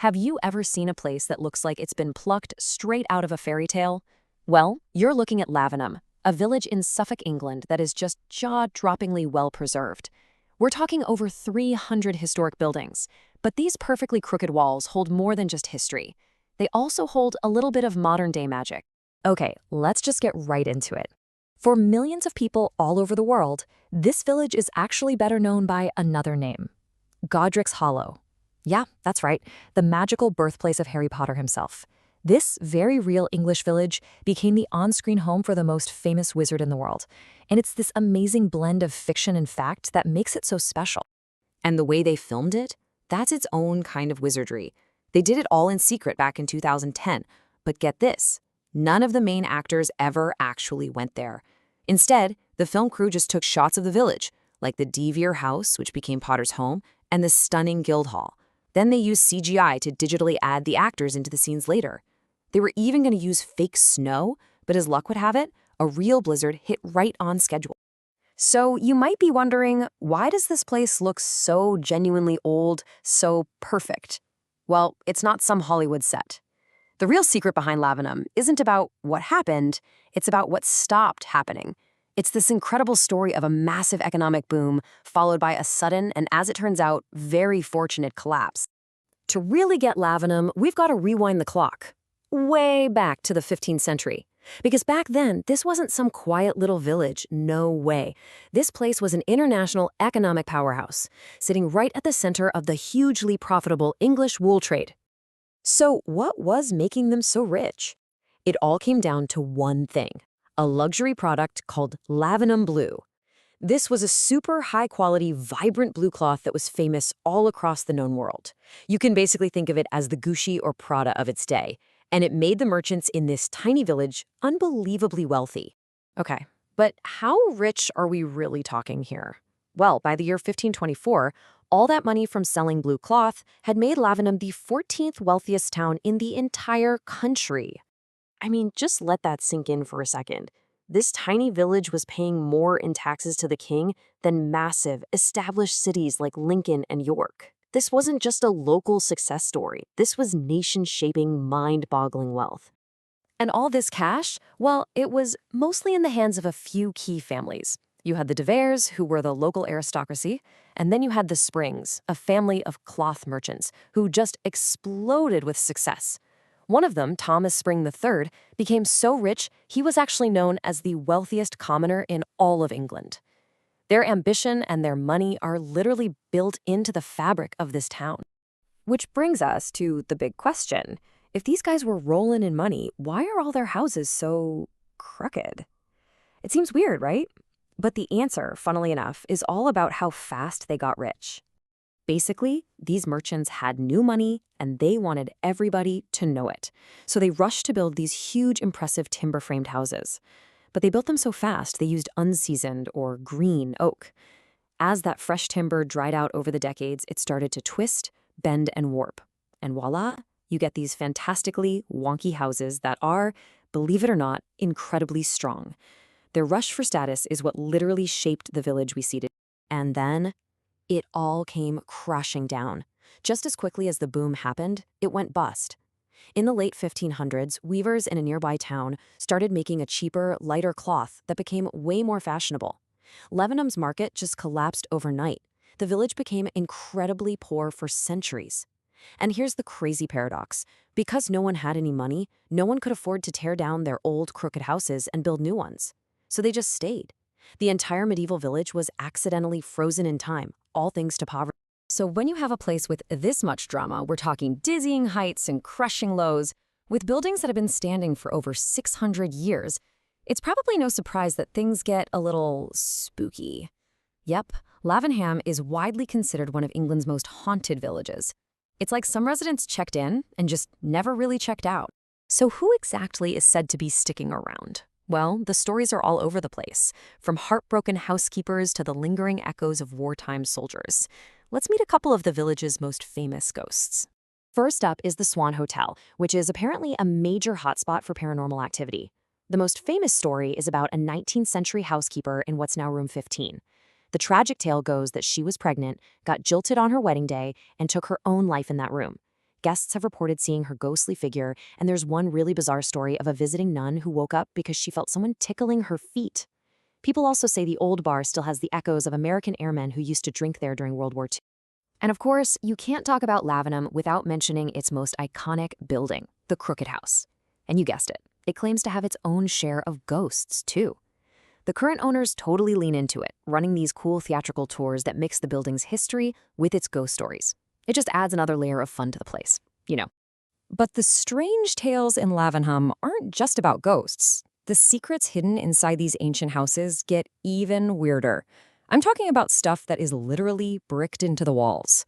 Have you ever seen a place that looks like it's been plucked straight out of a fairy tale? Well, you're looking at Lavenham, a village in Suffolk, England that is just jaw-droppingly well preserved. We're talking over 300 historic buildings, but these perfectly crooked walls hold more than just history. They also hold a little bit of modern-day magic. Okay, let's just get right into it. For millions of people all over the world, this village is actually better known by another name: Godric's Hollow. Yeah, that's right, the magical birthplace of Harry Potter himself. This very real English village became the on-screen home for the most famous wizard in the world. And it's this amazing blend of fiction and fact that makes it so special. And the way they filmed it, that's its own kind of wizardry. They did it all in secret back in 2010. But get this, none of the main actors ever actually went there. Instead, the film crew just took shots of the village, like the Devier house, which became Potter's home, and the stunning Guildhall. Then they used CGI to digitally add the actors into the scenes later. They were even going to use fake snow, but as luck would have it, a real blizzard hit right on schedule. So you might be wondering, why does this place look so genuinely old, so perfect? Well, it's not some Hollywood set. The real secret behind Lavenham isn't about what happened, it's about what stopped happening. It's this incredible story of a massive economic boom, followed by a sudden and, as it turns out, very fortunate collapse. To really get Lavenham, we've got to rewind the clock way back to the 15th century. Because back then, this wasn't some quiet little village, no way. This place was an international economic powerhouse, sitting right at the center of the hugely profitable English wool trade. So what was making them so rich? It all came down to one thing: a luxury product called Lavenham blue. This was a super high-quality, vibrant blue cloth that was famous all across the known world. You can basically think of it as the Gucci or Prada of its day, and it made the merchants in this tiny village unbelievably wealthy. Okay, but how rich are we really talking here? Well, by the year 1524, all that money from selling blue cloth had made Lavenham the 14th wealthiest town in the entire country. I mean, just let that sink in for a second. This tiny village was paying more in taxes to the king than massive, established cities like Lincoln and York. This wasn't just a local success story. This was nation-shaping, mind-boggling wealth. And all this cash, well, it was mostly in the hands of a few key families. You had the De Veres, who were the local aristocracy, and then you had the Springs, a family of cloth merchants who just exploded with success. One of them, Thomas Spring III, became so rich he was actually known as the wealthiest commoner in all of England. Their ambition and their money are literally built into the fabric of this town. Which brings us to the big question. If these guys were rolling in money, why are all their houses so crooked? It seems weird, right? But the answer, funnily enough, is all about how fast they got rich. Basically, these merchants had new money and they wanted everybody to know it. So they rushed to build these huge, impressive timber-framed houses. But they built them so fast, they used unseasoned or green oak. As that fresh timber dried out over the decades, it started to twist, bend, and warp. And voila, you get these fantastically wonky houses that are, believe it or not, incredibly strong. Their rush for status is what literally shaped the village we see today. And then it all came crashing down. Just as quickly as the boom happened, it went bust. In the late 1500s, weavers in a nearby town started making a cheaper, lighter cloth that became way more fashionable. Lavenham's market just collapsed overnight. The village became incredibly poor for centuries. And here's the crazy paradox. Because no one had any money, no one could afford to tear down their old, crooked houses and build new ones. So they just stayed. The entire medieval village was accidentally frozen in time, all thanks to poverty. So when you have a place with this much drama, we're talking dizzying heights and crushing lows, with buildings that have been standing for over 600 years, it's probably no surprise that things get a little spooky. Yep, Lavenham is widely considered one of England's most haunted villages. It's like some residents checked in and just never really checked out. So who exactly is said to be sticking around? Well, the stories are all over the place, from heartbroken housekeepers to the lingering echoes of wartime soldiers. Let's meet a couple of the village's most famous ghosts. First up is the Swan Hotel, which is apparently a major hotspot for paranormal activity. The most famous story is about a 19th century housekeeper in what's now room 15. The tragic tale goes that she was pregnant, got jilted on her wedding day, and took her own life in that room. Guests have reported seeing her ghostly figure, and there's one really bizarre story of a visiting nun who woke up because she felt someone tickling her feet. People also say the old bar still has the echoes of American airmen who used to drink there during World War II. And of course, you can't talk about Lavenham without mentioning its most iconic building, the Crooked House. And you guessed it, it claims to have its own share of ghosts, too. The current owners totally lean into it, running these cool theatrical tours that mix the building's history with its ghost stories. It just adds another layer of fun to the place, you know. But the strange tales in Lavenham aren't just about ghosts. The secrets hidden inside these ancient houses get even weirder. I'm talking about stuff that is literally bricked into the walls.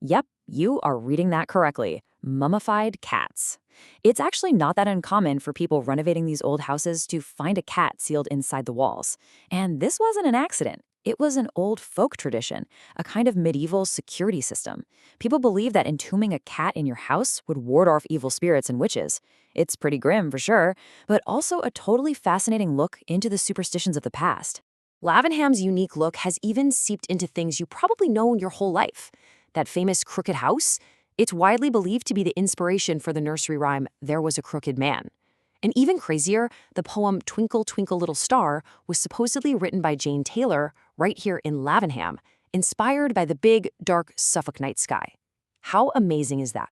Yep, you are reading that correctly. Mummified cats. It's actually not that uncommon for people renovating these old houses to find a cat sealed inside the walls. And this wasn't an accident. It was an old folk tradition, a kind of medieval security system. People believed that entombing a cat in your house would ward off evil spirits and witches. It's pretty grim, for sure, but also a totally fascinating look into the superstitions of the past. Lavenham's unique look has even seeped into things you probably know your whole life. That famous crooked house? It's widely believed to be the inspiration for the nursery rhyme, "There Was a Crooked Man." And even crazier, the poem Twinkle, Twinkle, Little Star was supposedly written by Jane Taylor right here in Lavenham, inspired by the big, dark Suffolk night sky. How amazing is that?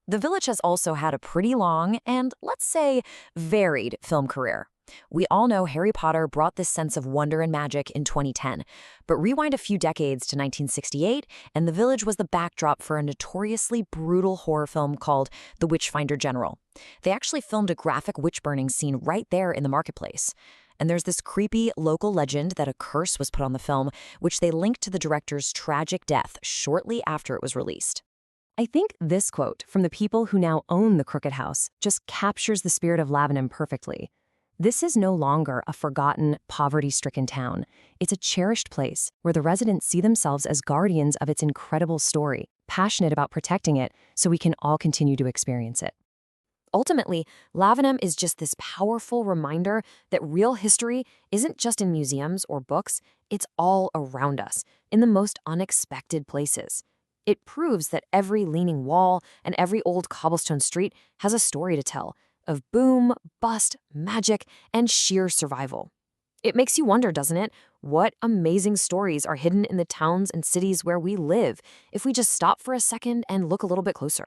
The village has also had a pretty long and, let's say, varied film career. We all know Harry Potter brought this sense of wonder and magic in 2010, but rewind a few decades to 1968, and the village was the backdrop for a notoriously brutal horror film called The Witchfinder General. They actually filmed a graphic witch-burning scene right there in the marketplace. And there's this creepy local legend that a curse was put on the film, which they linked to the director's tragic death shortly after it was released. I think this quote from the people who now own the Crooked House just captures the spirit of Lavenham perfectly. This is no longer a forgotten, poverty-stricken town. It's a cherished place where the residents see themselves as guardians of its incredible story, passionate about protecting it so we can all continue to experience it. Ultimately, Lavenham is just this powerful reminder that real history isn't just in museums or books, it's all around us, in the most unexpected places. It proves that every leaning wall and every old cobblestone street has a story to tell, of boom, bust, magic, and sheer survival. It makes you wonder, doesn't it, what amazing stories are hidden in the towns and cities where we live if we just stop for a second and look a little bit closer.